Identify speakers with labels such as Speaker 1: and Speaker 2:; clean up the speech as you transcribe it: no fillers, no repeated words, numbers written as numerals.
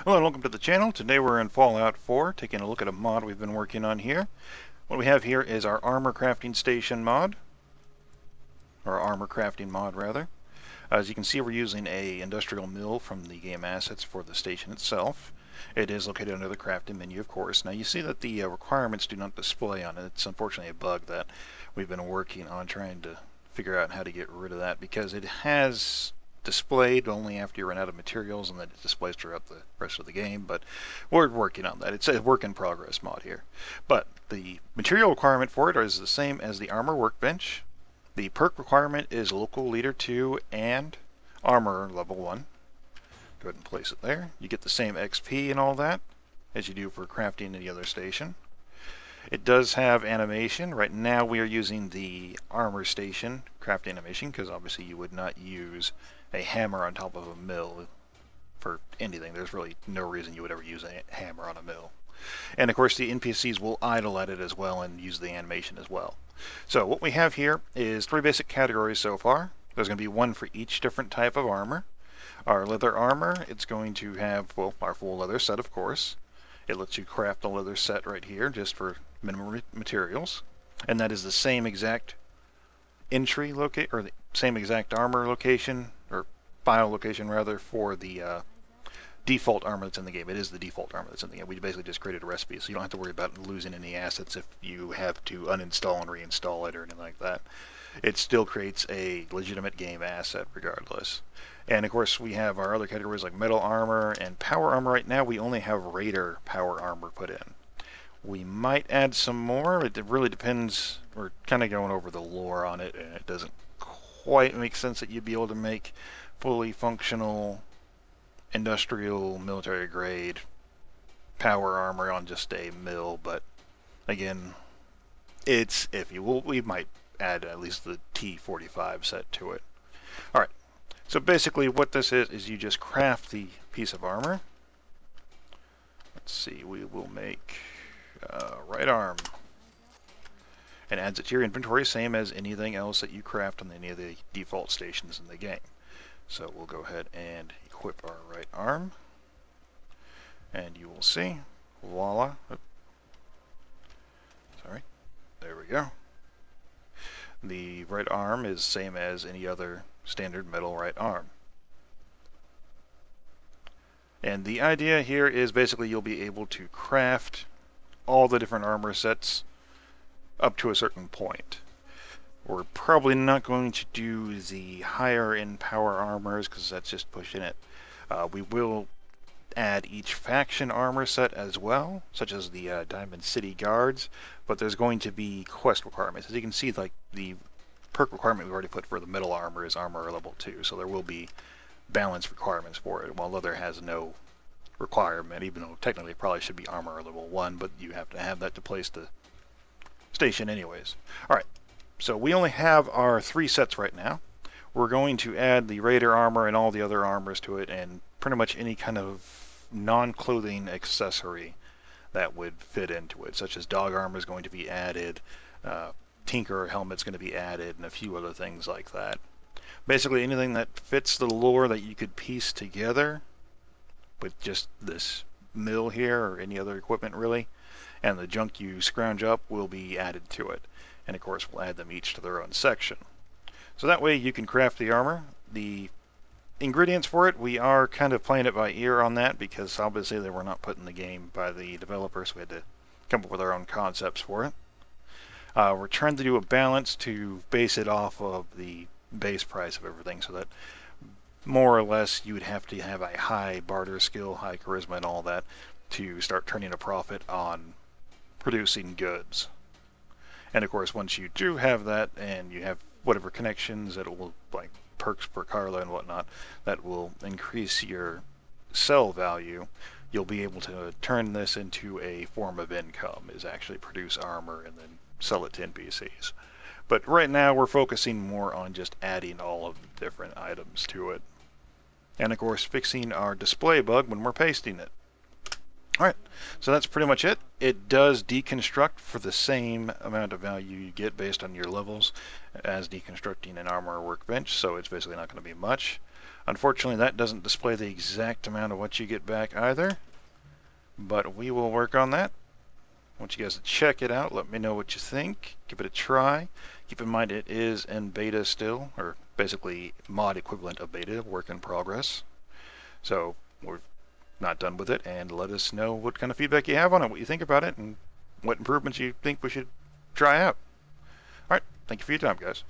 Speaker 1: Hello and welcome to the channel. Today we're in Fallout 4, taking a look at a mod we've been working on here. What we have here is our armor crafting station mod, or armor crafting mod rather. As you can see, we're using a industrial mill from the game assets for the station itself. It is located under the crafting menu, of course. Now you see that the requirements do not display on it. It's unfortunately a bug that we've been working on trying to figure out how to get rid of that, because it has displayed only after you run out of materials, and then it displays throughout the rest of the game. But we're working on that. It's a work in progress mod here. But the material requirement for it is the same as the armor workbench. The perk requirement is local leader 2 and armor level 1. Go ahead and place it there. You get the same XP and all that as you do for crafting any other station. It does have animation. Right now we are using the armor station craft animation because obviously you would not use a hammer on top of a mill for anything. There's really no reason you would ever use a hammer on a mill. And of course the NPCs will idle at it as well and use the animation as well. So what we have here is 3 basic categories so far. There's going to be 1 for each different type of armor. Our leather armor, it's going to have, well, our full leather set, of course. It lets you craft a leather set right here just for minimum materials. And that is the same exact entry locate, or the same exact armor location, or file location rather, for the default armor that's in the game. It is the default armor that's in the game. We basically just created a recipe, so you don't have to worry about losing any assets if you have to uninstall and reinstall it or anything like that. It still creates a legitimate game asset regardless. And of course we have our other categories like metal armor and power armor. Right now we only have raider power armor put in. We might add some more. It really depends. We're kind of going over the lore on it, and it doesn't quite make sense that you'd be able to make fully functional industrial military grade power armor on just a mill, but again, it's iffy. We might add at least the T45 set to it. Alright, so basically what this is you just craft the piece of armor. Let's see, we will make right arm, and adds it to your inventory, same as anything else that you craft on any of the default stations in the game. So we'll go ahead and equip our right arm, and you will see, voila. Sorry, there we go. The right arm is same as any other standard metal right arm. And the idea here is basically you'll be able to craft all the different armor sets up to a certain point. We're probably not going to do the higher end power armors because that's just pushing it. We will add each faction armor set as well, such as the Diamond City Guards, but there's going to be quest requirements. As you can see, like the perk requirement we've already put for the metal armor is armor level 2, so there will be balance requirements for it, while leather has no requirement, even though technically it probably should be armor level 1, but you have to have that to place the station anyways. Alright, so we only have our 3 sets right now. We're going to add the raider armor and all the other armors to it, and pretty much any kind of non-clothing accessory that would fit into it, such as dog armor is going to be added, tinker helmet's going to be added, and a few other things like that. Basically anything that fits the lore that you could piece together with just this mill here or any other equipment really, and the junk you scrounge up will be added to it. And of course we'll add them each to their own section. So that way you can craft the armor. The ingredients for it, we are kind of playing it by ear on that because obviously they were not put in the game by the developers, so we had to come up with our own concepts for it. We're trying to do a balance to base it off of the base price of everything, so that more or less you would have to have a high barter skill, high charisma and all that to start turning a profit on producing goods. And of course once you do have that and you have whatever connections that will, like perks per Carla and whatnot, that will increase your sell value, you'll be able to turn this into a form of income, is actually produce armor and then sell it to NPCs. But right now we're focusing more on just adding all of the different items to it. And of course fixing our display bug when we're pasting it. Alright, so that's pretty much it. It does deconstruct for the same amount of value you get based on your levels as deconstructing an armor workbench, so it's basically not going to be much. Unfortunately, that doesn't display the exact amount of what you get back either, but we will work on that. I want you guys to check it out. Let me know what you think. Give it a try. Keep in mind it is in beta still, or basically mod equivalent of beta, work in progress. So we're not done with it, and let us know what kind of feedback you have on it, what you think about it, and what improvements you think we should try out. All right, thank you for your time, guys.